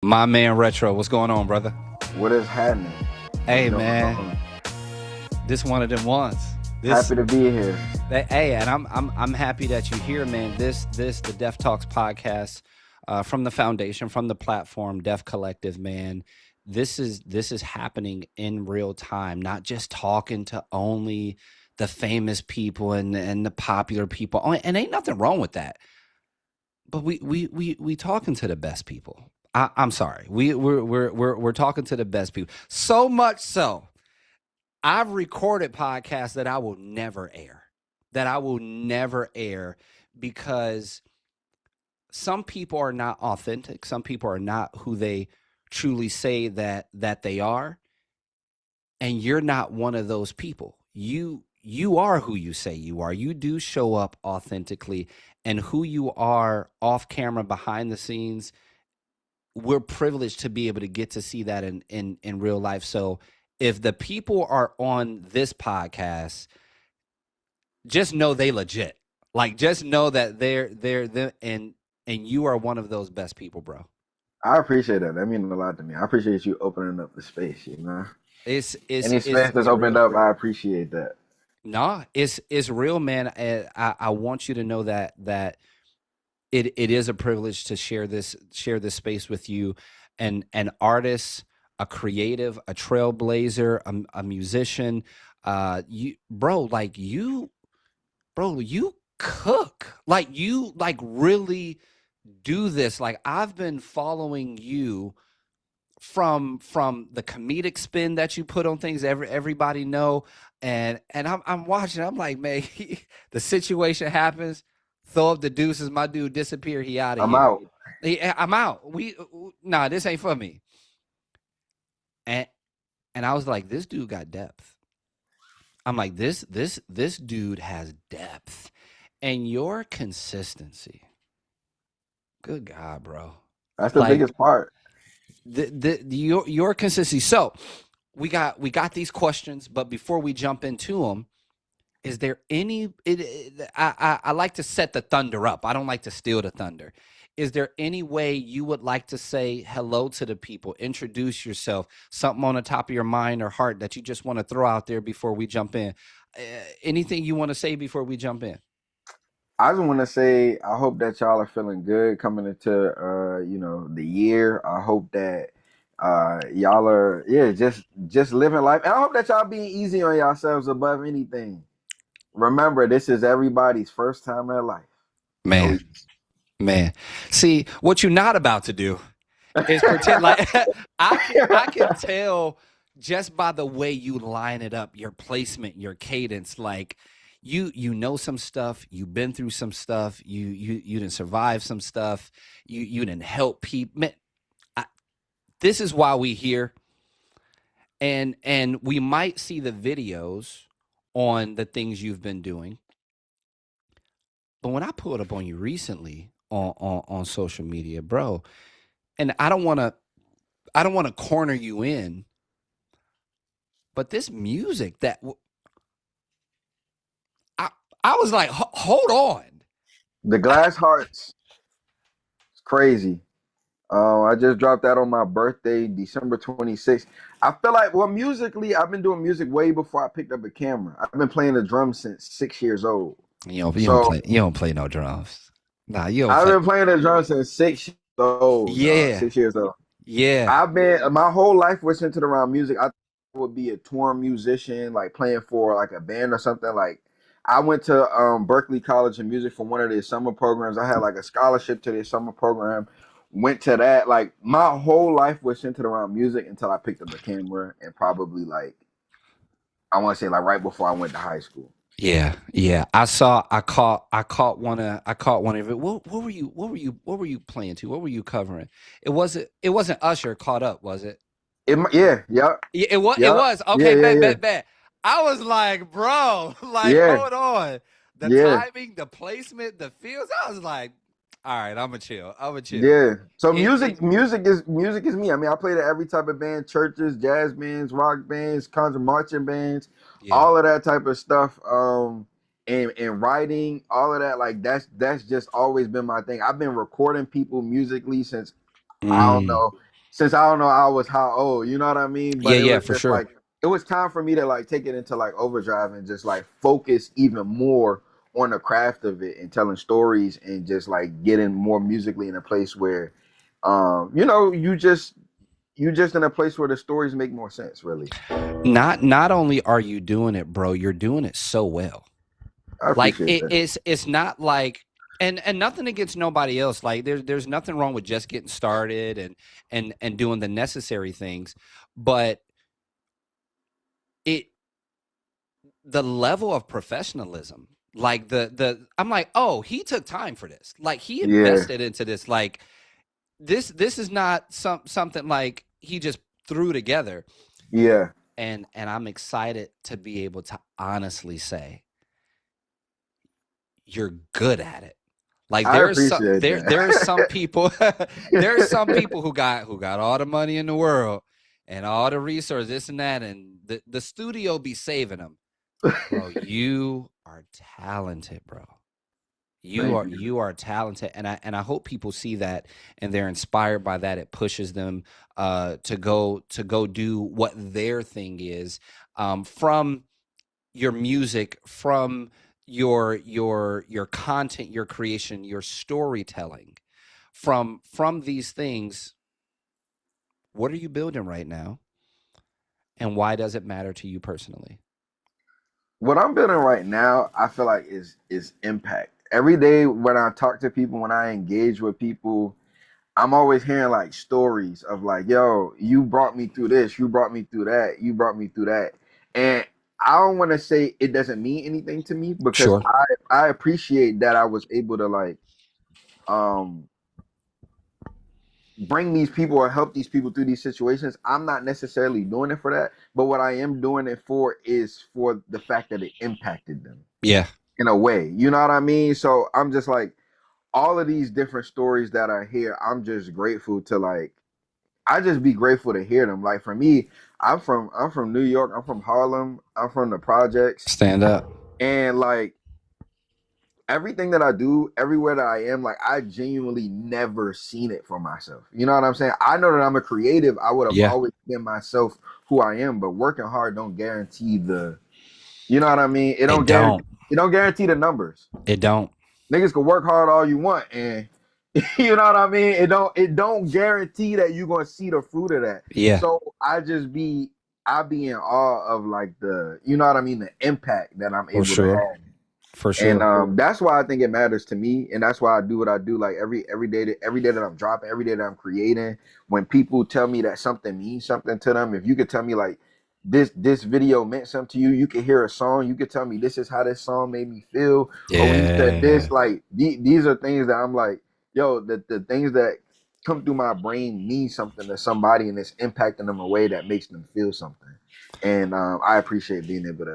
My man Retro, what's going on, brother? What is happening? What's Hey going man, on? this one of them ones. This Happy to be here. hey, and I'm happy that you're here, man. This the Def Talks podcast from the foundation, from the platform, Def Collective, man. This is happening in real time, not just talking to only the famous people and the popular people. And ain't nothing wrong with that. But we talking to the best people. I'm sorry. We're talking to the best people. So much so I've recorded podcasts that I will never air. That I will never air because some people are not authentic. Some people are not who they truly say that they are, and you're not one of those people. You are who you say you are. You do show up authentically, and who you are off camera, behind the scenes. We're privileged to be able to get to see that in real life. So if the people are on this podcast, just know they legit. Like just know that they're and you are one of those best people, bro. I appreciate that. That means a lot to me. I appreciate you opening up the space, you know? Any It's space that's opened real. up, I appreciate that. Nah, it's real, man. I want you to know that it is a privilege to share this space with you, and an artist, a creative, a trailblazer, a musician. You, bro, like you, bro, you cook, like you, like really do this. Like I've been following you from the comedic spin that you put on things. Everybody know, and I'm watching. I'm like, man, the situation happens. Throw up the deuces. My dude disappear. He out of I'm here. out. I'm out. Nah, this ain't for me. And and I was like, this dude got depth. I'm like, this dude has depth, and your consistency. Good God, bro. That's the Like biggest part. your consistency. So we got these questions, but before we jump into them, is there any? I like to set the thunder up. I don't like to steal the thunder. Is there any way you would like to say hello to the people? Introduce yourself. Something on the top of your mind or heart that you just want to throw out there before we jump in. Uh, Anything you want to say before we jump in? I just want to say I hope that y'all are feeling good coming into the year. I hope that y'all are just living life. And I hope that y'all being easy on yourselves above anything. Remember, this is everybody's first time in life. So Man, man. See, what you're not about to do is pretend like I can tell just by the way you line it up, your placement, your cadence, like you know some stuff, you've been through some stuff, you didn't survive some stuff, you didn't help people. Man, I, this is why we here, and we might see the videos on the things you've been doing, but when I pulled up on you recently on social media, bro, and I don't want to corner you in. But this music that I I was like, hold on. the I, Glass Hearts, it's crazy. I just dropped that on my birthday, December 26th. I feel like, well, musically, I've been doing music way before I picked up a camera. I've been playing the drums since 6 years old. So you don't play no drums. Nah, you don't I've play. been playing the drums since 6 years old, dog. Yeah, 6 years old. yeah, I've been my whole life was centered around music. I would be a touring musician, like playing for like a band or something. Like I went to Berkeley College of Music for one of their summer programs. I had like a scholarship to their summer program. Went to that. Like my whole life was centered around music until I picked up a camera and probably like I want to say like right before I went to high school. yeah. I caught one of it. What were you playing to? What were you covering? It wasn't Usher caught up, was it? Yeah, yep, Yeah, it was. yep, yeah, Okay, yeah, bet, yeah, bet, bet. I was like, bro, like, yeah, hold on. The yeah. timing, the placement, the feels. I was like, all right, I'm a chill. I'm a chill. Yeah. So It music is me. I mean, I played at every type of band, churches, jazz bands, rock bands, concert marching bands, yeah. all of that type of stuff. And writing, all of that, like that's just always been my thing. I've been recording people musically since I don't Mm, know, since I don't know I was how old, you know what I mean? Yeah, But it yeah, was for just sure. like it was time for me to like take it into like overdrive and just like focus even more on the craft of it and telling stories and just like getting more musically in a place where you know, you just in a place where the stories make more sense, really. Not only are you doing it, bro, you're doing it so well. I Like appreciate that. it's not like, and nothing against nobody else. Like there's nothing wrong with just getting started and doing the necessary things, but it the level of professionalism, like the I'm like, oh, he took time for this. Like he Yeah, invested into this. Like this is not something like he just threw together. yeah. And I'm excited to be able to honestly say you're good at it. Like I appreciate there's that. some people there's some people who got all the money in the world and all the resources, this and that, and the studio be saving them. Bro, you are talented, bro. You Thank are you. you are talented, and I hope people see that and they're inspired by that. It pushes them to go do what their thing is, from your music, from your content, your creation, your storytelling, from these things. What are you building right now, and why does it matter to you personally? What I'm building right now, I feel like is impact. Every day when I talk to people, when I engage with people, I'm always hearing like stories of like, yo, you brought me through this, you brought me through that, you brought me through that. And I don't want to say it doesn't mean anything to me because Sure. I appreciate that I was able to like um bring these people or help these people through these situations. I'm not necessarily doing it for that, but what I am doing it for is for the fact that it impacted them Yeah. in a way. You know what I mean? So I'm just like all of these different stories that I hear, I'm just grateful to like I just be grateful to hear them. Like for me, I'm from New York, I'm from Harlem, I'm from the projects, Stand up. and like everything that I do, everywhere that I am, like I genuinely never seen it for myself. You know what I'm saying? I know that I'm a creative. I would have Yeah. always been myself who I am, but working hard don't guarantee the you know what I mean? It don't. It don't guarantee the numbers. It don't. Niggas can work hard all you want and you know what I mean? It don't guarantee that you're gonna see the fruit of that. Yeah, So I be in awe of like the you know what I mean, the impact that I'm for able to sure. have. For And sure. that's why I think it matters to me, and that's why I do what I do. Like every day that I'm dropping, every day that I'm creating. When people tell me that something means something to them, if you could tell me like this video meant something to you, you could hear a song, you could tell me this is how this song made me feel, or when you said this, Yeah. like these are things that I'm like, yo, the things that come through my brain mean something to somebody, and it's impacting them in a way that makes them feel something. And I appreciate being able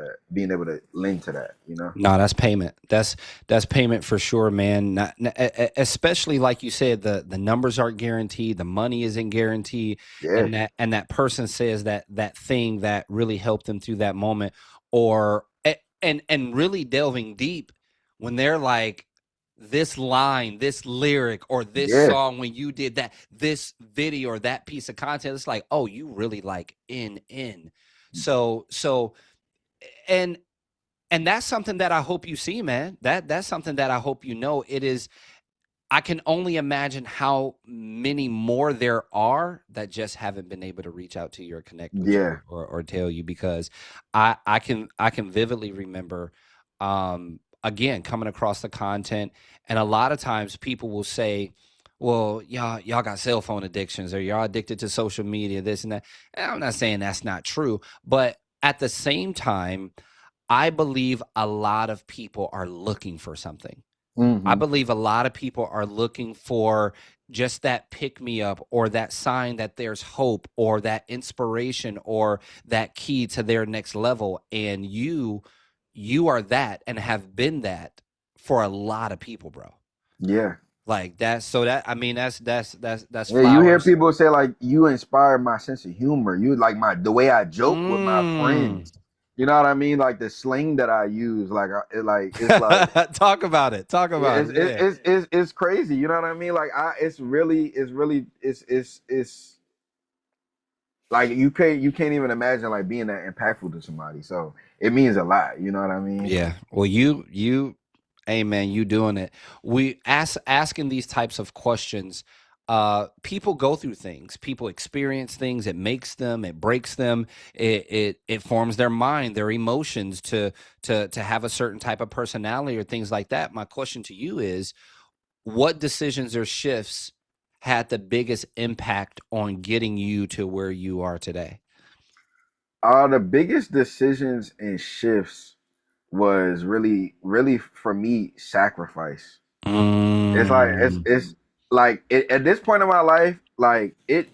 to link to that, you know. No, that's payment. That's payment for sure, man. Especially like you said, the numbers aren't guaranteed, the money isn't guaranteed, Yeah. and that person says that thing that really helped them through that moment, or and really delving deep when they're like, this line, this lyric, or this Yeah, song, when you did that, this video or that piece of content, it's like, oh, you really like in. So and and that's something that I hope you see, man. That's something that I hope you know. It is. I can only imagine how many more there are that just haven't been able to reach out to you or connect with you yeah, or tell you, because I can vividly remember, again, coming across the content, and a lot of times people will say, well, y'all got cell phone addictions, or y'all addicted to social media, this and that. And I'm not saying that's not true, but at the same time, I believe a lot of people are looking for something. I hmm, believe a lot of people are looking for just that pick me up, or that sign that there's hope, or that inspiration, or that key to their next level. And you are that, and have been that for a lot of people, bro. yeah, Like that's so that I mean that's yeah. You hear flowers. people say like you inspire my sense of humor. You like my the way I joke with my Mm. friends. You know what I mean? Like the slang that I use. It's like Talk about it. Talk yeah, about it. Yeah. it's crazy. You know what I mean? Like I it's really Like you can't even imagine like being that impactful to somebody. So it means a lot. You know what I mean? Yeah. Well, hey man, you doing it. We asking these types of questions. People go through things. People experience things. It makes them. It breaks them. It forms their mind, their emotions to have a certain type of personality or things like that. My question to you is, what decisions or shifts had the biggest impact on getting you to where you are today? The biggest decisions and shifts was really for me sacrifice. It's like Mm, it's like at this point in my life, like it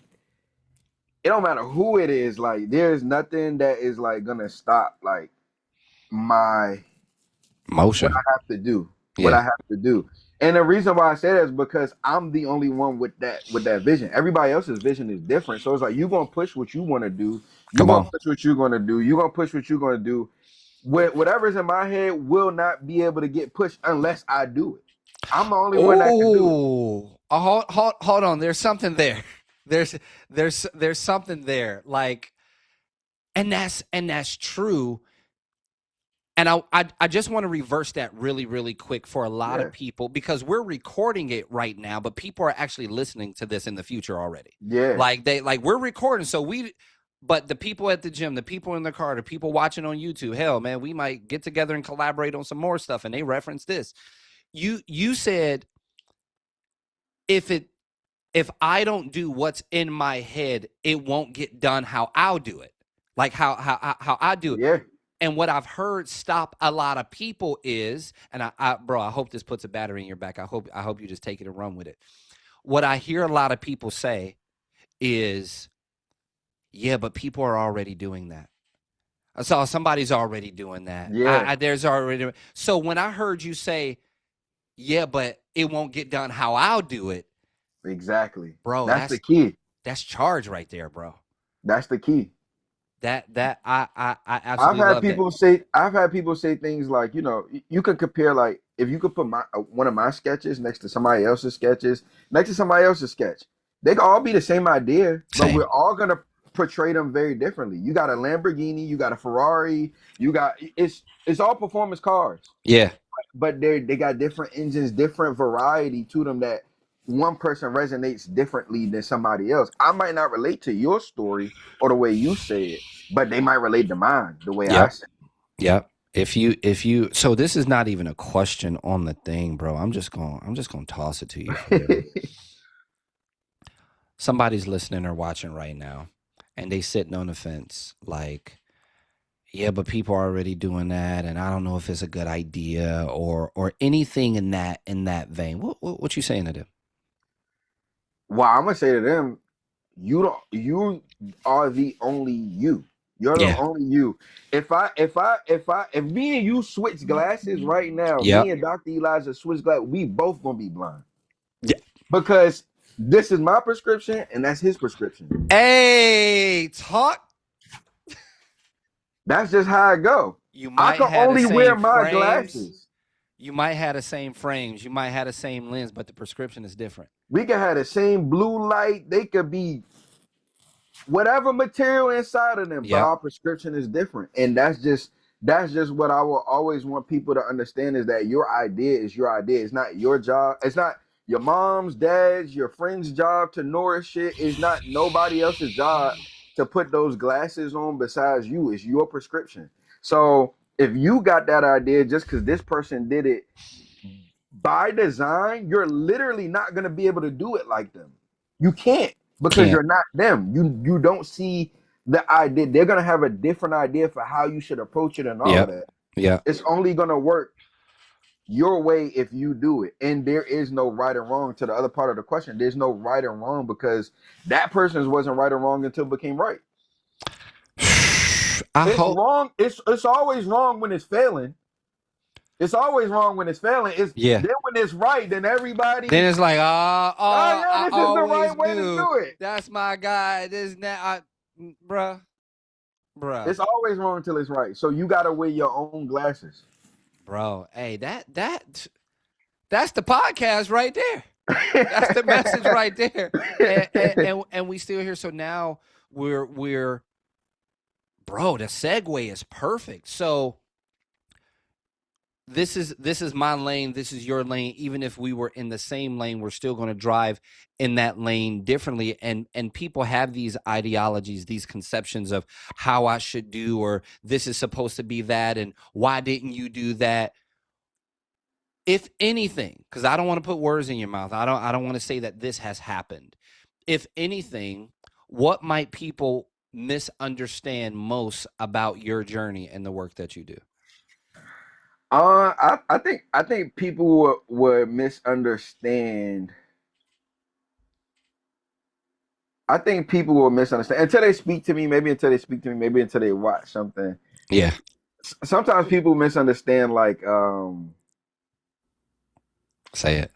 don't matter who it is. Like there's nothing that is like gonna stop like my what motion. I have to do, what Yeah. I have to do. And the reason why I say that is because I'm the only one with that vision. Everybody else's vision is different. So it's like you're gonna push what you want to do. You're Come gonna on. push what you're gonna do. You're gonna push what you're gonna do. Whatever's in my head will not be able to get pushed unless I do it. I'm the only one that can do it. Oh, hold on. There's something there. There's something there. Like, and that's true. And I just want to reverse that really, really quick for a lot of Yeah, people because we're recording it right now, but people are actually listening to this in the future already. yeah, Like we're recording, but the people at the gym, the people in the car, the people watching on YouTube, hell man, we might get together and collaborate on some more stuff. And they reference this. You said if it if I don't do what's in my head, it won't get done how I'll do it. Like how I do it. yeah. And what I've heard stop a lot of people is, and bro, I hope this puts a battery in your back. I hope you just take it and run with it. What I hear a lot of people say is, yeah, but people are already doing that. I saw somebody's already doing that. Yeah, There's already. So when I heard you say, yeah, but it won't get done how I'll do it, exactly. bro, That's the key. that's charge right there, bro. That's the key. That I absolutely love that. I've had people say things like, you could compare like if you could put one of my sketches next to somebody else's sketches, next to somebody else's sketch, they could all be the same idea, but we're Same. all gonna portray them very differently. You got a Lamborghini, you got a Ferrari, it's all performance cars, Yeah. but they got different engines, different variety to them that one person resonates differently than somebody else. I might not relate to your story or the way you say it, but they might relate to mine the way I Yep. say Yep. If you so this is not even a question on the thing, bro. I'm just going to toss it to you for real. it. Somebody's listening or watching right now and they sitting on the fence like, yeah, but people are already doing that and I don't know if it's a good idea or anything in that vein. What you saying to them? Well, I'm gonna say to them, you are the only you. You're the Yeah. only you. If me and you switch glasses right now, me Yep. and Dr. Elijah switch glasses, we both gonna be blind. Yeah. Because this is my prescription and that's his prescription. Hey, talk. That's just how I go. You I might can have the only wear same my frames. glasses. You might have the same frames. You might have the same lens, but the prescription is different. We can have the same blue light. They could be whatever material inside of them, but Yep. our prescription is different. And that's just what I will always want people to understand is that your idea is your idea. It's not your job. It's not your mom's, dad's, your friend's job to nourish it. It's not nobody else's job to put those glasses on besides you. It's your prescription. So if you got that idea just because this person did it by design, you're literally not going to be able to do it like them. You can't because Can't. you're not them. You don't see the idea. They're going to have a different idea for how you should approach it and all of Yep. that. Yep. It's only going to work your way if you do it. And there is no right and wrong to the other part of the question. There's no right and wrong because that person's wasn't right or wrong until it became right. I It's hope. wrong. It's always wrong when it's failing. It's always wrong when it's failing. It's Yeah. then when it's right, then everybody, Then it's like, oh yeah, I this is the always right way to knew do it. that's my guy. This that, bruh, bruh, It's always wrong until it's right. So you gotta wear your own glasses. bro. Hey, that's the podcast right there. That's the message right there. And we still here. So now we're bro, the segue is perfect. So this is my lane, this is your lane. Even if we were in the same lane, we're still going to drive in that lane differently. And people have these ideologies, these conceptions of how I should do, or this is supposed to be that, and why didn't you do that? If anything, because I don't want to put words in your mouth, I don't want to say that this has happened. If anything, what might people misunderstand most about your journey and the work that you do? I think people would misunderstand. I think people will misunderstand until they speak to me. Maybe until they speak to me. Maybe until they watch something. Yeah, Sometimes people misunderstand like say it.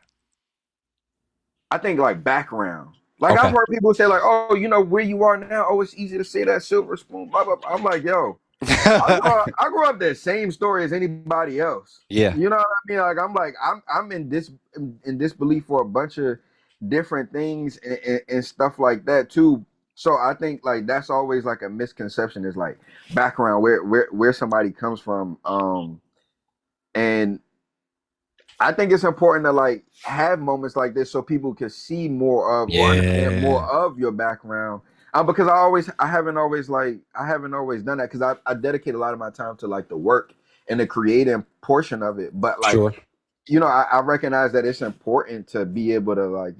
I think like background. Like I've Okay. heard people say like, oh, you know where you are now. Oh, it's easy to say that silver spoon. Blah blah. Blah. I'm like, yo, I grew up the same story as anybody else. Yeah, You know what I mean? I'm in disbelief for a bunch of different things and stuff like that too. So I think like that's always like a misconception is like background where somebody comes from. And I think it's important to like have moments like this so people can see more of or understand more yeah, of your background. Because I haven't always done that because I dedicate a lot of my time to like the work and the creating portion of it. But like sure. I recognize that it's important to be able to like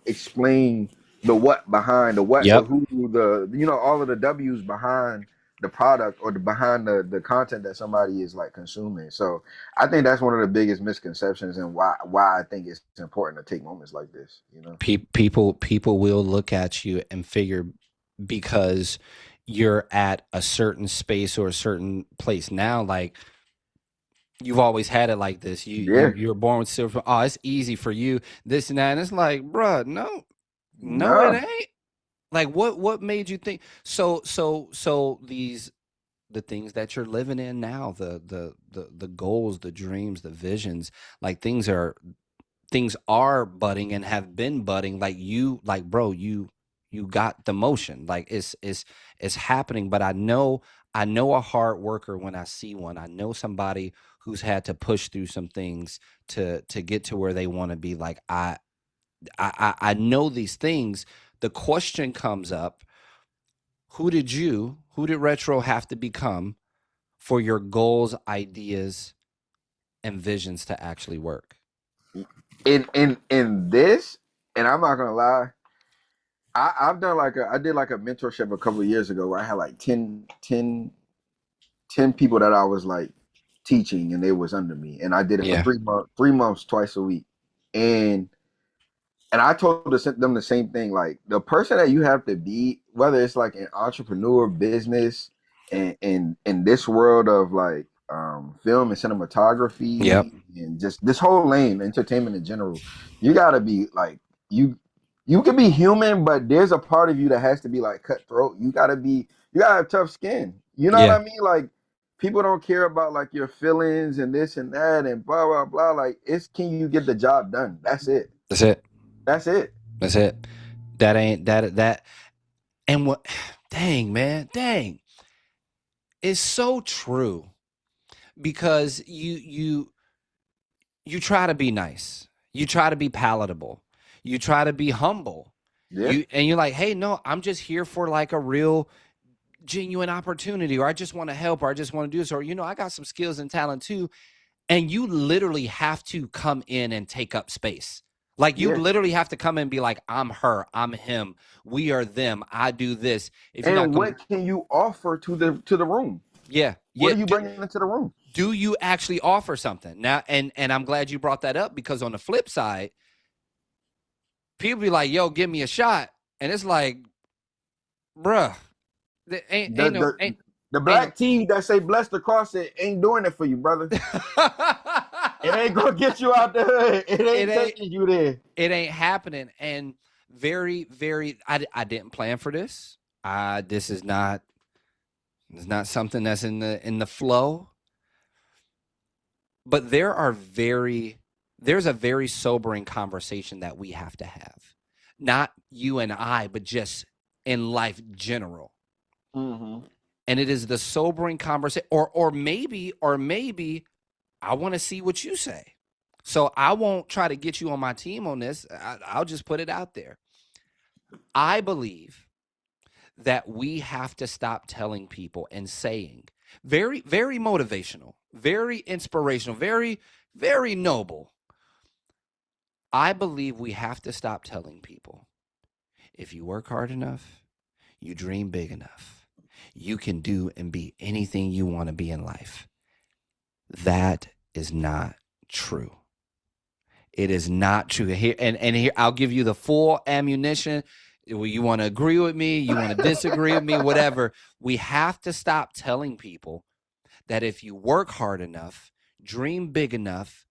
explain the what behind the what, the Yep. who, the all of the W's behind the product or behind the content that somebody is like consuming. So I think that's one of the biggest misconceptions and why I think it's important to take moments like this. People will look at you and figure, because you're at a certain space or a certain place now, like you've always had it like this. Yeah. You're born with silver. Oh, it's easy for you. This and that. And it's like, bruh, no, no, it No. ain't. Like, what made you think so these the things that you're living in now, the goals, the dreams, the visions, like things are budding and have been budding. Like bro, you got the motion. Like it's happening. But I know a hard worker when I see one. I know somebody who's had to push through some things to get to where they want to be. Like I know these things. The question comes up: who did Retro have to become for your goals, ideas, and visions to actually work? In this, and I'm not gonna lie, I did like a mentorship a couple of years ago where I had like 10 people that I was like teaching and they was under me. And I did it for Yeah. 3 months, 3 months, twice a week. And I told them the same thing. Like the person that you have to be, whether it's like an entrepreneur, business, and in this world of like film and Yep. cinematography and just this whole lane, entertainment in general, you gotta be like you you can be human, but there's a part of you that has to be like cutthroat. You gotta have tough skin. You know what Yeah. I mean? Like people don't care about like your feelings and this and that and blah blah blah. Like it's can you get the job done? That's it. That's it. That's it. That's it. That ain't that. And what? Dang, man. Dang. It's so true, because you try to be nice. You try to be palatable. You try to be humble. Yeah. You're like, hey, no, I'm just here for like a real genuine opportunity, or I just want to help, or I just want to do this, or I got some skills and talent too. And you literally have to come in and take up space. Like you Yeah. literally have to come in and be like, I'm her, I'm him, we are them, I do this. If you're not And what can you offer to the room? yeah, What yeah. are you bringing into the room? Do you actually offer something now? And I'm glad you brought that up, because on the flip side, people be like, yo, give me a shot. And it's like, bruh, there ain't The ain't no the ain't the ain't no black tee that say blessed across it ain't doing it for you, brother. It ain't gonna get you out the hood. It it ain't ain't taking you there. it ain't happening. And very, very, I didn't plan for this. This is not, it's not something that's in the flow. But there's a very sobering conversation that we have to have. Not you and I, but just in life general. Mm-hmm. And it is the sobering conversation, or maybe I want to see what you say. So I won't try to get you on my team on this. I'll just put it out there. I believe that we have to stop telling people and saying, very, very motivational, very inspirational, very, very noble. I believe we have to stop telling people, if you work hard enough, you dream big enough, you can do and be anything you want to be in life. That is not true. It is not true. Here and here, I'll give you the full ammunition. You want to agree with me, you want to disagree with me, whatever. We have to stop telling people that if you work hard enough, dream big enough,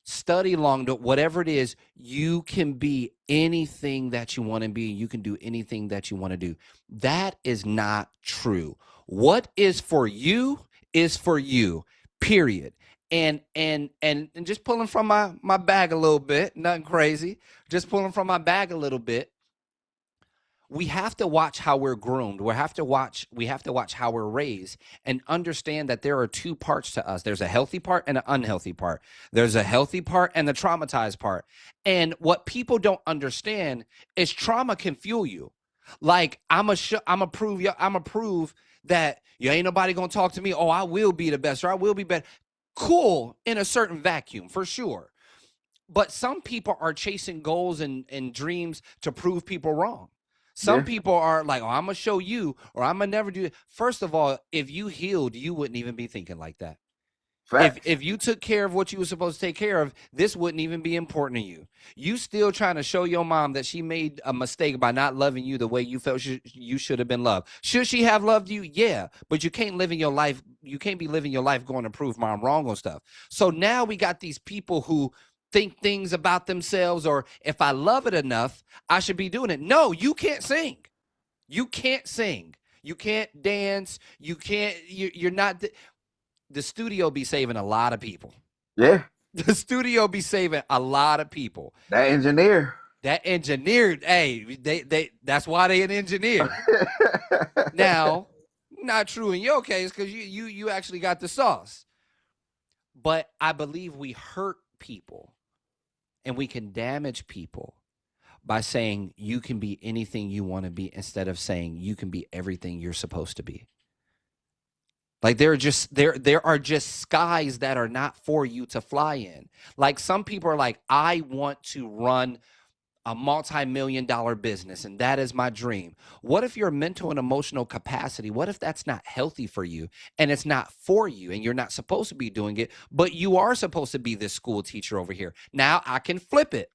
study long, whatever it is, you can be anything that you want to be. You can do anything that you want to do. That is not true. What is for you is for you, period. And just pulling from my bag a little bit, nothing crazy, just pulling from my bag a little bit. We have to watch how we're groomed. We have to watch how we're raised and understand that there are two parts to us. There's a healthy part and an unhealthy part. There's a healthy part and the traumatized part. And what people don't understand is trauma can fuel you. Like I'm a prove that you ain't nobody gonna talk to me. Oh, I will be the best, or I will be better. Cool in a certain vacuum for sure. But some people are chasing goals and dreams to prove people wrong. Some people are like, oh, I'm going to show you, or I'm going to never do it. First of all, if you healed, you wouldn't even be thinking like that. If you took care of what you were supposed to take care of, this wouldn't even be important to you. You still trying to show your mom that she made a mistake by not loving you the way you felt you should have been loved. Should she have loved you? Yeah, but you can't live in your life. You can't be living your life going to prove mom wrong on stuff. So now we got these people who think things about themselves, or if I love it enough, I should be doing it. No, you can't sing. You can't sing. You can't dance. You can't, you're not, the studio be saving a lot of people. Yeah. The studio be saving a lot of people. That engineer, hey, that's why they an engineer. Now, not true in your case, because you actually got the sauce. But I believe we hurt people. And we can damage people by saying you can be anything you want to be, instead of saying you can be everything you're supposed to be. Like there are just skies that are not for you to fly in. Like some people are like, I want to run a multi-million-dollar business, and that is my dream. What if your mental and emotional capacity, what if that's not healthy for you, and it's not for you, and you're not supposed to be doing it, but you are supposed to be this school teacher over here? Now I can flip it,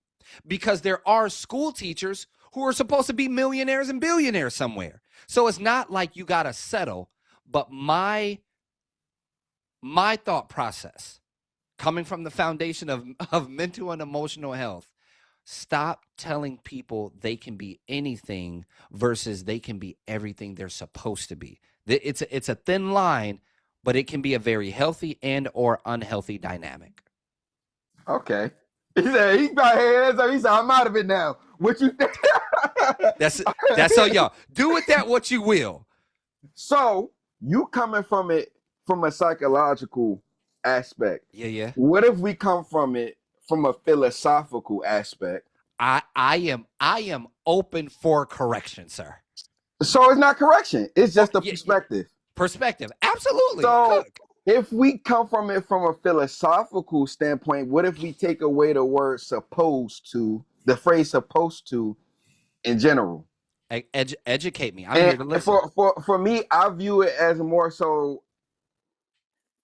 because there are school teachers who are supposed to be millionaires and billionaires somewhere. So it's not like you got to settle, but my thought process, coming from the foundation of mental and emotional health, stop telling people they can be anything versus they can be everything they're supposed to be. It's a thin line, but it can be a very healthy and or unhealthy dynamic. Okay. He said he's got hands up. He said, I'm out of it now. What you think? That's so y'all. Do with that what you will. So you coming from it from a psychological aspect. Yeah. What if we come from it from a philosophical aspect? I am open for correction, sir. So it's not correction. It's just a perspective. Perspective. Absolutely. So if we come from it from a philosophical standpoint, what if we take away the word supposed to, the phrase supposed to in general? Educate me. I'm here to listen. For me, I view it as more so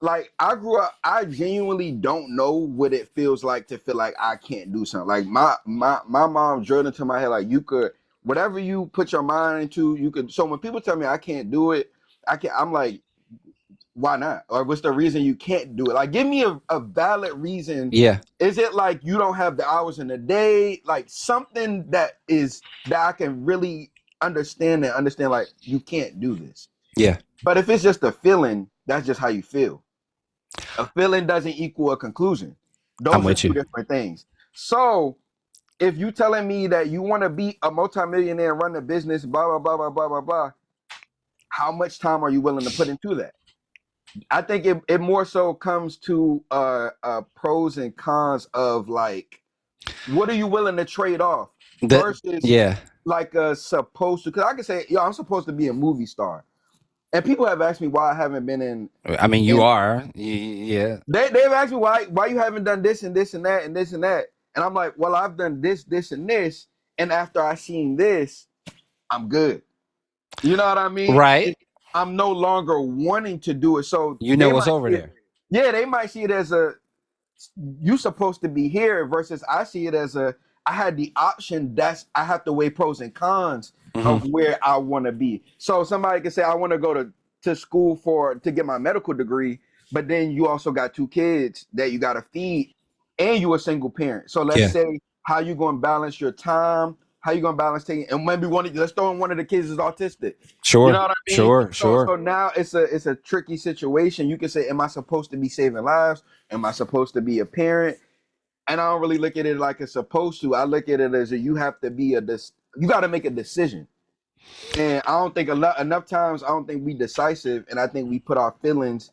like I grew up, I genuinely don't know what it feels like to feel like I can't do something. Like my mom drilled into my head, like you could, whatever you put your mind into, you could. So when people tell me I can't do it, I'm like, why not? Or what's the reason you can't do it? Like, give me a valid reason. Yeah. Is it like you don't have the hours in the day? Like something that I can really understand like you can't do this. Yeah. But if it's just a feeling, that's just how you feel. A feeling doesn't equal a conclusion. Those are two different things. So if you telling me that you want to be a multimillionaire and run a business, blah blah blah blah blah blah blah, how much time are you willing to put into that? I think it more so comes to pros and cons of like, what are you willing to trade off That versus yeah. like supposed to? Because I can say, yo, I'm supposed to be a movie star, and people have asked me why I haven't been in. I mean, you And are. Yeah. they've asked me why you haven't done this and this and that and this and that, and I'm like, well, I've done this and this, and after I seen this, I'm good. You know what I mean? Right. I'm no longer wanting to do it. So You know they what's might over see it, there. yeah, they might see it as a you supposed to be here versus I see it as a I had the option. That's I have to weigh pros and cons of Hmm. where I want to be. So somebody can say I want to go to school for to get my medical degree, but then you also got two kids that you got to feed, and you a single parent. So let's Yeah. say how you going to balance your time, how you going to balance taking, and maybe let's throw in one of the kids is autistic. You know Sure. what I mean? Sure. So Sure. now it's a tricky situation. You can say, am I supposed to be saving lives? Am I supposed to be a parent? And I don't really look at it like it's supposed to. I look at it as you have to be you got to make a decision. And I don't think enough times I don't think we decisive, and I think we put our feelings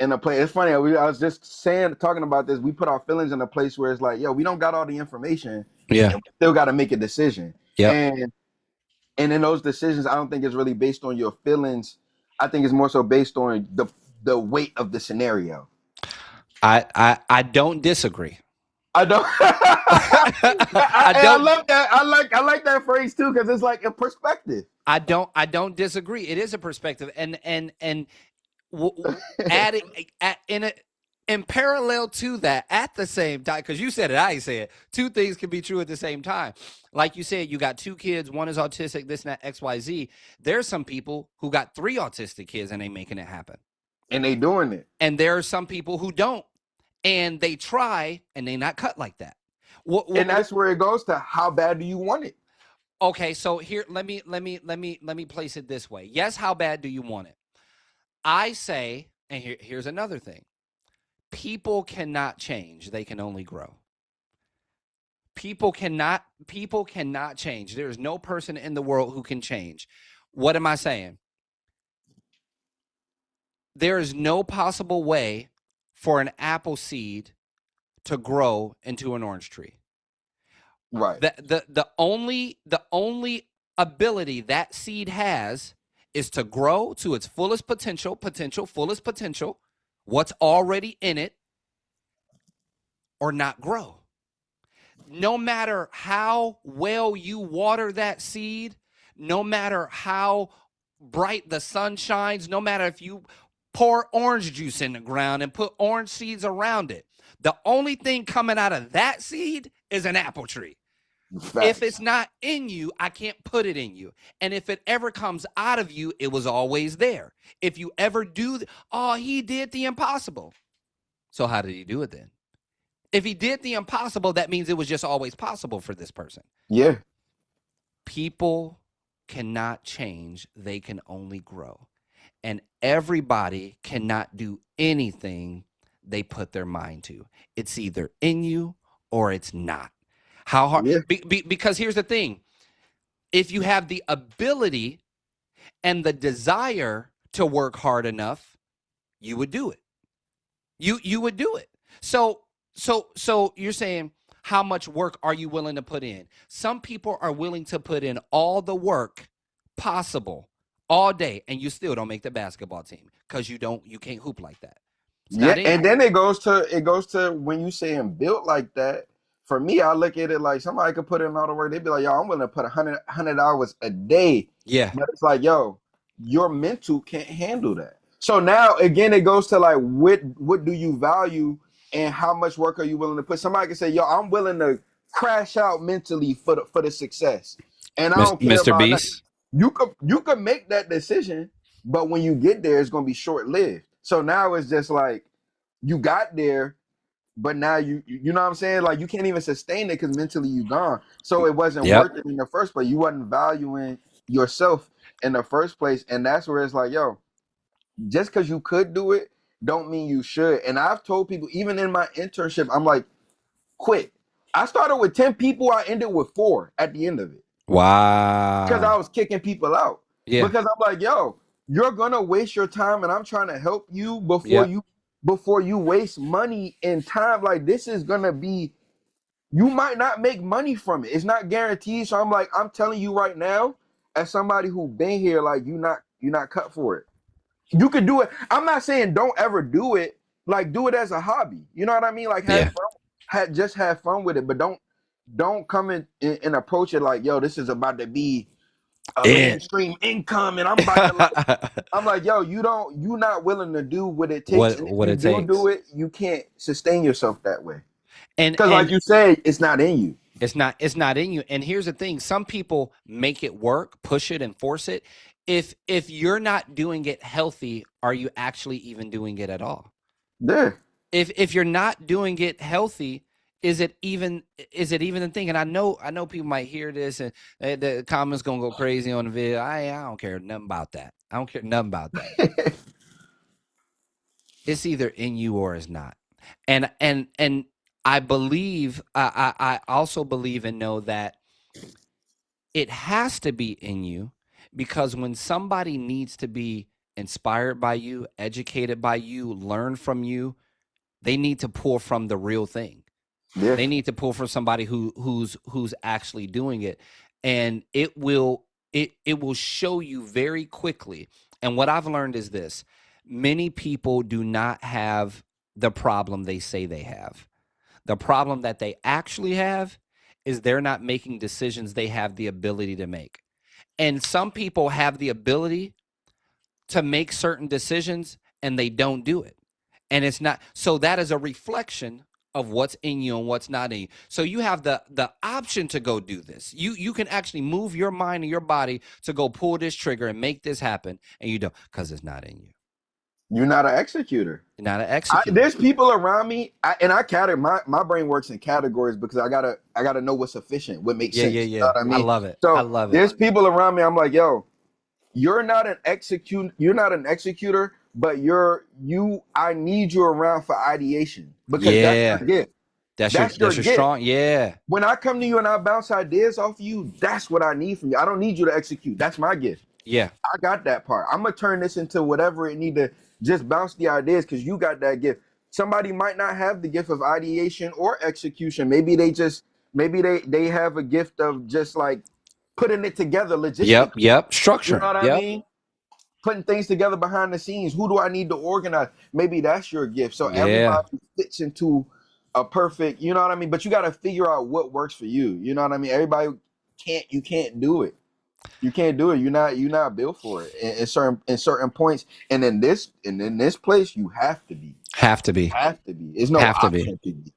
in a place. It's funny. I was just talking about this. We put our feelings in a place where it's like, yo, we don't got all the information, Yeah. and we still got to make a decision. Yep. And in those decisions, I don't think it's really based on your feelings. I think it's more so based on the weight of the scenario. I don't disagree. I don't. I I don't love that. I like that phrase too because it's like a perspective. I don't disagree. It is a perspective, and adding in parallel to that, at the same time, because you said it, I said two things can be true at the same time. Like you said, you got two kids, one is autistic, this and that, XYZ. There's some people who got three autistic kids and they making it happen, And they doing it. and there are some people who don't, and they try and they not cut like that. And that's where it goes to how bad do you want it? Okay, so here let me place it this way. Yes, how bad do you want it? I say, and here's another thing. People cannot change, they can only grow. People cannot change. There is no person in the world who can change. What am I saying? There is no possible way for an apple seed to grow into an orange tree. Right. The only ability that seed has is to grow to its fullest fullest potential, what's already in it, or not grow. No matter how well you water that seed, no matter how bright the sun shines, no matter if you pour orange juice in the ground and put orange seeds around it, the only thing coming out of that seed is an apple tree. If it's Facts. not in you, I can't put it in you. And if it ever comes out of you, it was always there. If you ever do, oh, he did the impossible. So how did he do it then? If he did the impossible, that means it was just always possible for this person. Yeah. People cannot change, they can only grow. And everybody cannot do anything they put their mind to. It's either in you or it's not. How hard? Yeah. Because here's the thing, if you have the ability and the desire to work hard enough, you would do it. You would do it. So you're saying, how much work are you willing to put in? Some people are willing to put in all the work possible all day, and you still don't make the basketball team because you can't hoop like that. It's Yeah. not in And you. then it goes to when you say I'm built like that. For me, I look at it like somebody could put in all the work. They'd be like, yo, I'm willing to put 100 hours a day. Yeah. But it's like, yo, your mental can't handle that. So now again, it goes to like what do you value and how much work are you willing to put? Somebody can say, yo, I'm willing to crash out mentally for the success. And I don't care Mr. about nothing. Beast. You could make that decision, but when you get there, it's gonna be short lived. So now it's just like you got there, but now you know what I'm saying? Like you can't even sustain it because mentally you gone. So it wasn't Yep. worth it in the first place. You wasn't valuing yourself in the first place. And that's where it's like, yo, just because you could do it, don't mean you should. And I've told people, even in my internship, I'm like, quit. I started with 10 people. I ended with 4 at the end of it because I Wow. was kicking people out. Yeah. Because I'm like, yo, you're gonna waste your time, and I'm trying to help you Yep. before you waste money and time. Like this is gonna be, you might not make money from it. It's not guaranteed. So I'm like, I'm telling you right now, as somebody who been here, like you're not cut for it. You could do it. I'm not saying don't ever do it. Like do it as a hobby. You know what I mean? Like have Yeah. fun, just have fun with it, but don't come and approach it like, yo, this is about to be a It. mainstream income, and I'm about to like. I'm like, yo, you not willing to do what it takes, and if What you it do takes. it, you can't sustain yourself that way. Because like And you said, it's not in you. it's not in you. And here's the thing, some people make it work, push it and force it. If you're not doing it healthy, are you actually even doing it at all? Yeah. If you're not doing it healthy, is it even a thing? And I know people might hear this and the comments gonna go crazy on the video. I don't care nothing about that. I don't care nothing about that. It's either in you or it's not. And I believe I also believe and know that it has to be in you, because when somebody needs to be inspired by you, educated by you, learn from you, they need to pull from the real thing. Yeah. They need to pull from somebody who's actually doing it, and it will show you very quickly. And what I've learned is this: many people do not have the problem they say they have. The problem that they actually have is they're not making decisions they have the ability to make. And some people have the ability to make certain decisions and they don't do it. And it's not, so that is a reflection of what's in you and what's not in you. So you have the option to go do this. You can actually move your mind and your body to go pull this trigger and make this happen, and you don't, because it's not in you. You're not an executor. You're not an executor. There's people around me, and I my brain works in categories because I gotta know what's sufficient, what makes Yeah, yeah, sense. You know yeah. what I I mean? love it. I So love it. there's people around me. I'm like, yo, you're not an executor, but I need you around for ideation because that's your Yeah. gift. That's your That's your gift. strong. Yeah. When I come to you and I bounce ideas off of you, that's what I need from you. I don't need you to execute. That's my gift. Yeah. I got that part. I'm gonna turn this into whatever it need to, just bounce the ideas because you got that gift. Somebody might not have the gift of ideation or execution. Maybe they have a gift of just like putting it together Yep. logistically. Yep. You know Structuring. what I Yep. mean? Putting things together behind the scenes. Who do I need to organize? Maybe that's your gift. So Yeah. everybody fits into a perfect, you know what I mean? But you got to figure out what works for you. You know what I mean? Everybody you can't do it. You can't do it. You're not built for it in certain points. And in this place, you have to be. Have to be. Have to be. It's no Have to be. option to be.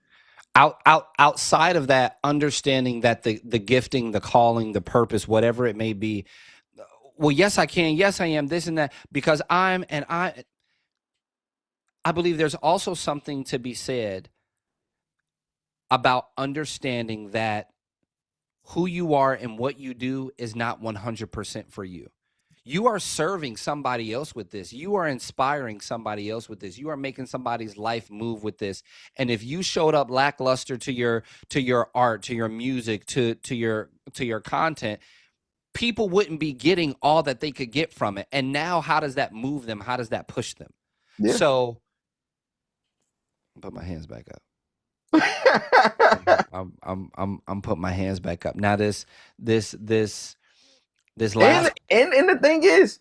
Outside of that, understanding that the gifting, the calling, the purpose, whatever it may be. Well, yes, I can. Yes, I am. This and that, because I believe there's also something to be said about understanding that who you are and what you do is not 100% for you. You are serving somebody else with this. You are inspiring somebody else with this. You are making somebody's life move with this. And if you showed up lackluster to your art, to your music, to your content, people wouldn't be getting all that they could get from it. And now how does that move them? How does that push them? Yeah. So put my hands back up. I'm putting my hands back up. Now this last. And the thing is,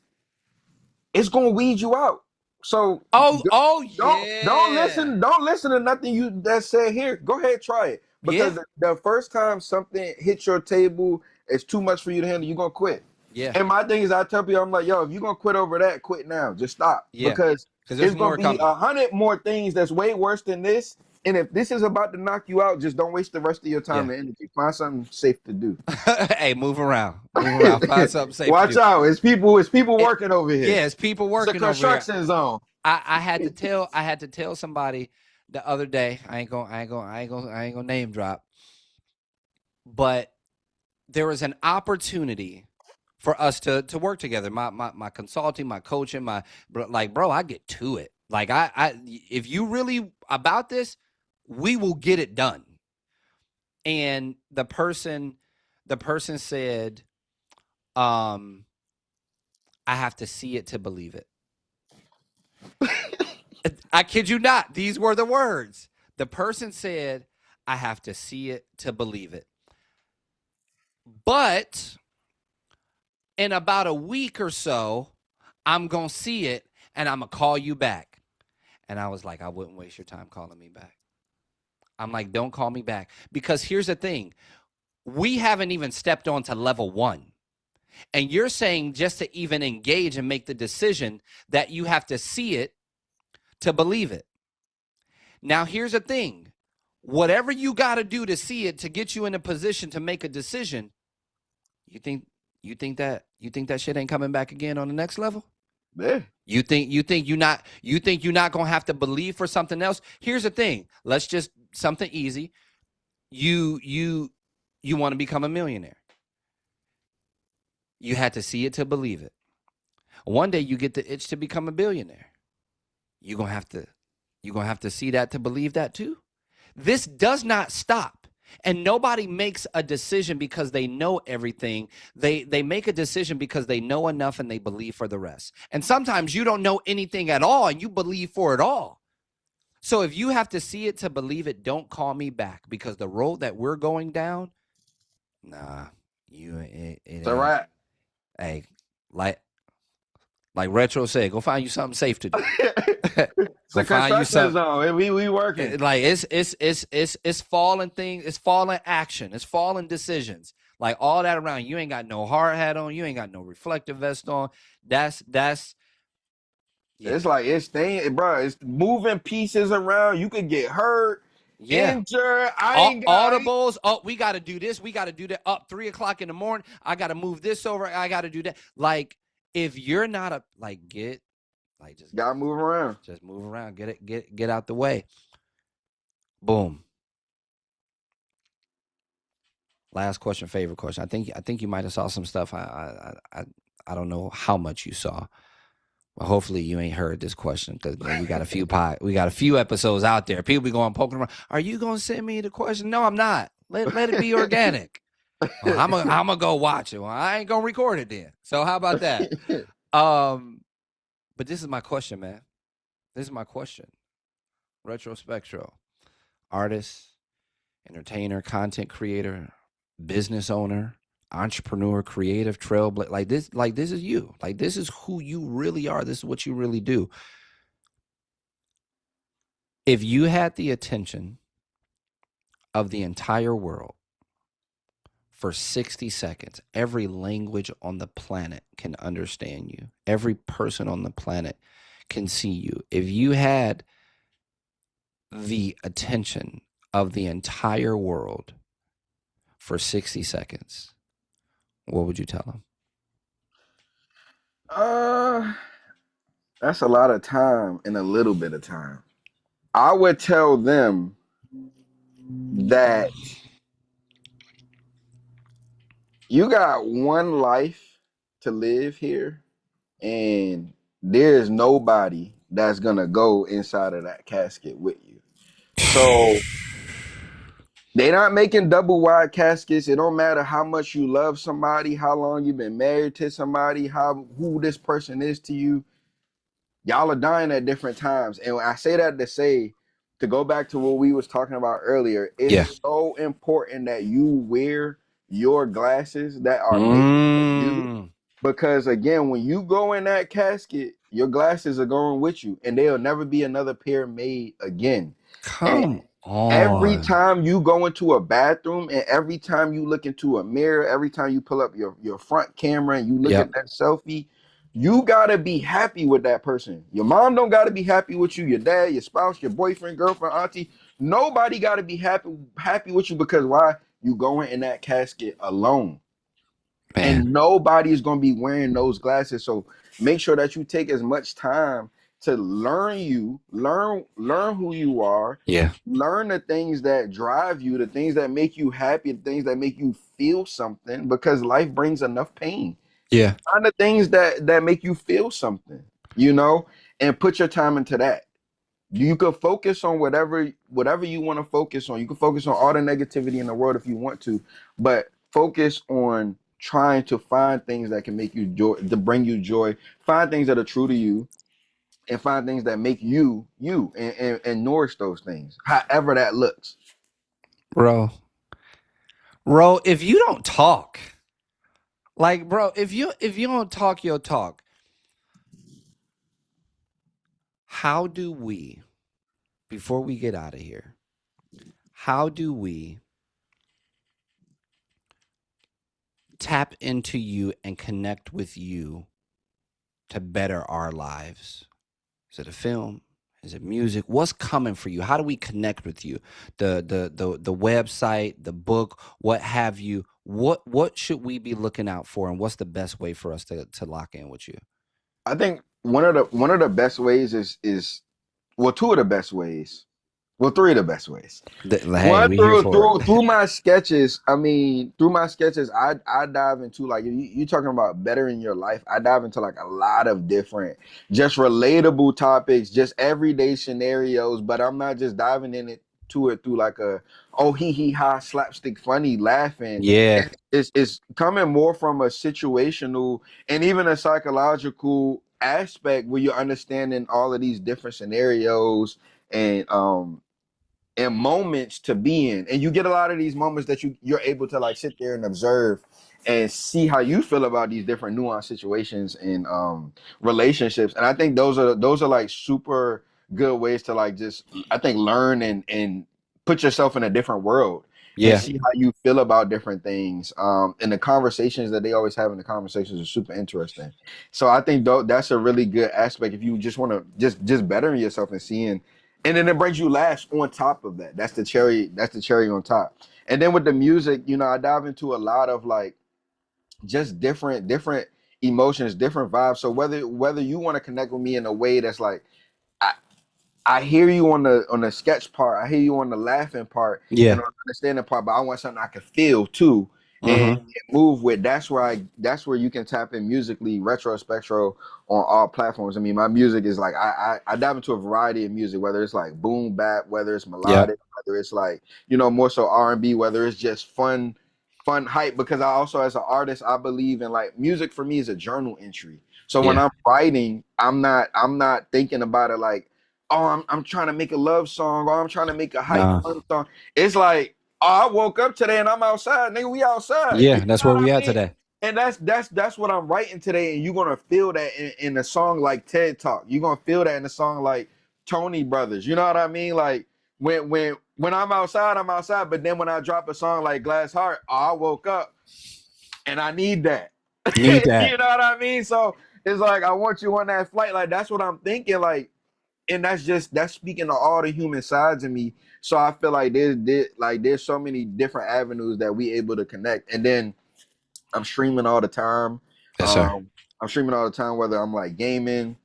it's gonna weed you out. So Oh don't yeah. listen to nothing you that said here. Go ahead, try it. Yeah. Because the first time something hits your table, it's too much for you to handle, you're gonna quit. Yeah. And my thing is, I tell people, I'm like, yo, if you're gonna quit over that, quit now. Just stop. Yeah. Because Because it's there's gonna more be coming. 100 more things that's way worse than this. And if this is about to knock you out, just don't waste the rest of your time Yeah. and energy. Find something safe to do. Hey, move around. Move around. Find something safe to Watch do. out. It's people It, working over here. yeah, it's people It's a working over here. construction zone. I had to tell somebody the other day. I ain't gonna name drop. But there was an opportunity for us to work together. My consulting, my coaching, like, bro, I get to it. Like I if you really about this, we will get it done. and the person said, um, I have to see it to believe it. I kid you not. These were the words. The person said, I have to see it to believe it. But in about a week or so, I'm going to see it and I'm going to call you back. And I was like, I wouldn't waste your time calling me back. I'm like, don't call me back. Because here's the thing. We haven't even stepped on to level 1. And you're saying just to even engage and make the decision that you have to see it to believe it. Now, here's the thing. Whatever you got to do to see it to get you in a position to make a decision, you think that shit ain't coming back again on the next level? Yeah. You think you're not gonna have to believe for something else? Here's the thing. Let's just something easy. You want to become a millionaire. You had to see it to believe it. One day you get the itch to become a billionaire. You're gonna have to see that to believe that too. This does not stop. And nobody makes a decision because they know everything. They make a decision because they know enough and they believe for the rest. And sometimes you don't know anything at all and you believe for it all. So if you have to see it to believe it, don't call me back, because the road that we're going down, nah, it It's all ain't. right. Hey, like Retro said, go find you something safe to do. It's a construction zone. We working. Like it's falling things, it's falling action, it's falling decisions. Like all that around. You ain't got no hard hat on, you ain't got no reflective vest on. That's yeah. It's like it's staying, bro. It's moving pieces around. You could get hurt, injured. Audibles. Oh, we got to do this. We got to do that. Up 3:00 in the morning. I got to move this over. I got to do that. Like, if you're not just gotta move around. Just move around. Get out the way. Boom. Last question, favorite question. I think you might have saw some stuff. I don't know how much you saw. Well, hopefully you ain't heard this question, because we got a few episodes out there. People be going poking around. Are you gonna send me the question? No, I'm not. Let it be organic. I'm gonna go watch it. Well, I ain't gonna record it then. So how about that? But this is my question, man. This is my question. Retro Spectro, artist, entertainer, content creator, business owner, entrepreneur, creative, trailblazer. Like this is you. Like, this is who you really are. This is what you really do. If you had the attention of the entire world for 60 seconds, every language on the planet can understand you. Every person on the planet can see you. If you had the attention of the entire world for 60 seconds, what would you tell them? That's a lot of time in a little bit of time. I would tell them that you got one life to live here, and there's nobody that's gonna go inside of that casket with you. So they're not making double wide caskets. It don't matter how much you love somebody, how long you've been married to somebody, who this person is to you. Y'all are dying at different times. And I say that to go back to what we was talking about earlier, it's so important that you wear your glasses that are made for you. Because again, when you go in that casket, your glasses are going with you, and there'll never be another pair made again. Come on. Every time you go into a bathroom, and every time you look into a mirror, every time you pull up your front camera and you look at that selfie, you gotta be happy with that person. Your mom don't gotta be happy with you. Your dad, your spouse, your boyfriend, girlfriend, auntie. Nobody gotta be happy with you, because why? You going in that casket alone. Man. And nobody is going to be wearing those glasses. So make sure that you take as much time to learn who you are. Yeah. Learn the things that drive you, the things that make you happy, the things that make you feel something, because life brings enough pain. Yeah. Find the things that make you feel something, and put your time into that. You could focus on whatever you want to focus on. You can focus on all the negativity in the world if you want to, but focus on trying to find things that can make you joy, to bring you joy. Find things that are true to you, and find things that make you you, and nourish those things, however that looks. bro. Bro, if you don't talk, like, bro, if you don't talk your talk, how do we, before we get out of here, how do we tap into you and connect with you to better our lives? Is it a film? Is it music? What's coming for you? How do we connect with you? The website, the book, what have you? What should we be looking out for, and what's the best way for us to lock in with you? I think one of the best ways is well, two of the best ways. Well, three of the best ways. Hey, One we here through for through it. through my sketches. I mean, through my sketches, I dive into like you talking about bettering your life. I dive into like a lot of different, just relatable topics, just everyday scenarios. But I'm not just diving in it to it through like a oh he ha slapstick funny laughing. Yeah, It's coming more from a situational and even a psychological aspect where you're understanding all of these different scenarios and moments to be in. And you get a lot of these moments that you're able to like sit there and observe and see how you feel about these different nuanced situations and relationships. And I think those are like super good ways to like just I think learn and put yourself in a different world and yeah, see how you feel about different things. And the conversations that they always have in the conversations are super interesting. So I think that's a really good aspect if you just want to just better yourself and seeing and then it brings you laughs on top of that. That's the cherry. That's the cherry on top. And then with the music, I dive into a lot of like just different emotions, different vibes. So whether you want to connect with me in a way that's like I, I hear you on the sketch part. I hear you on the laughing part and yeah. on the understanding part. But I want something I can feel too and Mm-hmm. move with. That's where you can tap in musically, retro spectro on all platforms. I mean, my music is like I dive into a variety of music, whether it's like boom bap, whether it's Yep. melodic, whether it's like more so R&B, whether it's just fun hype. Because I also as an artist, I believe in like music for me is a journal entry. So when Yeah. I'm writing, I'm not thinking about it like oh, I'm trying to make a love song, or I'm trying to make a hype Nah. fun song. It's like, oh, I woke up today and I'm outside, nigga. We outside. You Yeah, know that's where what we I at mean? today. And that's what I'm writing today, and you're gonna feel that in a song like TED Talk. You're gonna feel that in a song like Tony Brothers. You know what I mean? Like when I'm outside, I'm outside. But then when I drop a song like Glass Heart, oh, I woke up and I need that. Need You that. know what I mean? So it's like I want you on that flight. Like that's what I'm thinking. Like and that's speaking to all the human sides of me. So I feel like there's so many different avenues that we able to connect. And then I'm streaming all the time. Yes, sir. I'm streaming all the time, whether I'm like gaming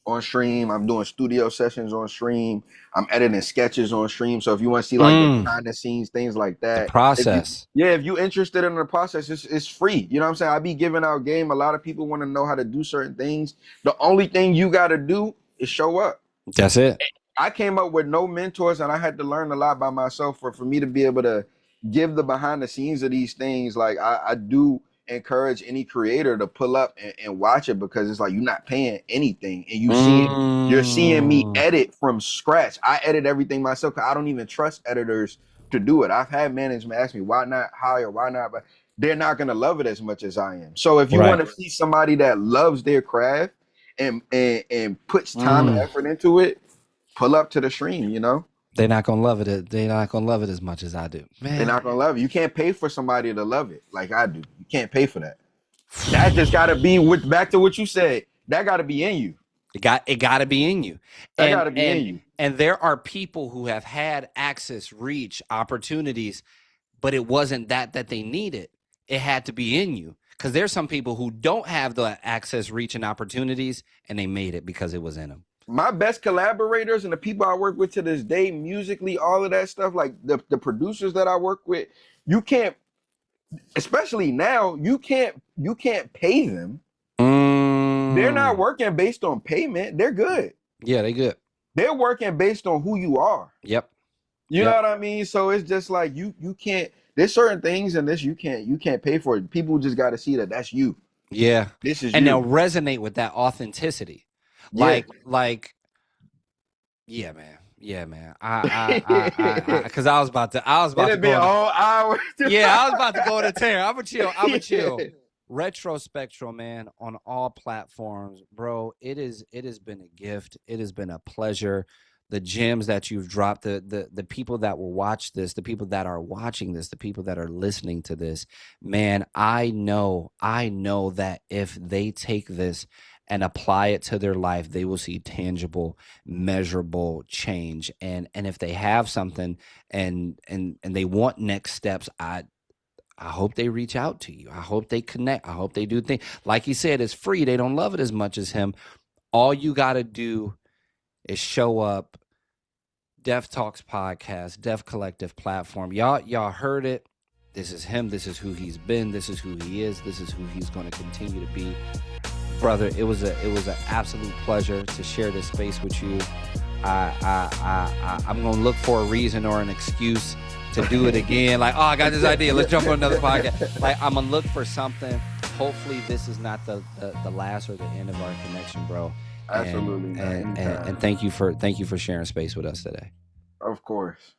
on stream, I'm doing studio sessions on stream, I'm editing sketches on stream. So if you want to see like the Mm, behind the scenes things like the that, process. if you interested in the process, it's free. You know what I'm saying? I be giving out game. A lot of people want to know how to do certain things. The only thing you got to do is show up. That's it. I came up with no mentors and I had to learn a lot by myself for me to be able to give the behind the scenes of these things. Like I do encourage any creator to pull up and watch it because it's like you're not paying anything and you're seeing me Mm, edit from scratch. I edit everything myself because I don't even trust editors to do it. I've had management ask me why not hire, why not, but they're not gonna love it as much as I am. So if you want right. to see somebody that loves their craft and puts time and Mm, effort into it, pull up to the stream. they're not gonna love it. They're not gonna love it as much as I do, They're man. not gonna love it. You can't pay for somebody to love it like I do. You can't pay for that. That just gotta be with back to what you said. That gotta be in you. It got to be in you, That and gotta be in and you. and there are people who have had access, reach, opportunities, but it wasn't that they needed. It had to be in you because there's some people who don't have the access, reach, and opportunities, and they made it because it was in them. My best collaborators and the people I work with to this day, musically, all of that stuff, like the producers that I work with, you can't, especially now, you can't pay them. They're not Mm, working based on payment. They're good. yeah, they good. they're working based on who you are. Yep. You know Yep. what I mean? So it's just like you can't. There's certain things in this you can't pay for it. People just got to see that that's you. Yeah. This is And they'll you. resonate with that authenticity. Yeah. Like, yeah, man. Yeah, man. Because I was about to It'll be go a on. whole hour. Yeah, I was about to go on a tear. I'm gonna chill. I'm gonna chill. Yeah. Retro Spectro, man, on all platforms, bro. It has been a gift. It has been a pleasure. The gems that you've dropped, the people that will watch this, the people that are watching this, the people that are listening to this, man, I know that if they take this and apply it to their life, they will see tangible, measurable change. And if they have something and they want next steps, I hope they reach out to you. I hope they connect. I hope they do things. Like he said, it's free. They don't love it as much as him. All you got to do is show up. Def Talks podcast, Def Collective platform. Y'all heard it. This is him. This is who he's been. This is who he is. This is who he's going to continue to be. Brother, it was an absolute pleasure to share this space with you. I'm gonna look for a reason or an excuse to do it again. Like, oh, I got this idea. Let's jump on another podcast. Like, I'm gonna look for something. Hopefully, this is not the last or the end of our connection, bro. Absolutely. And thank you for sharing space with us today. Of course.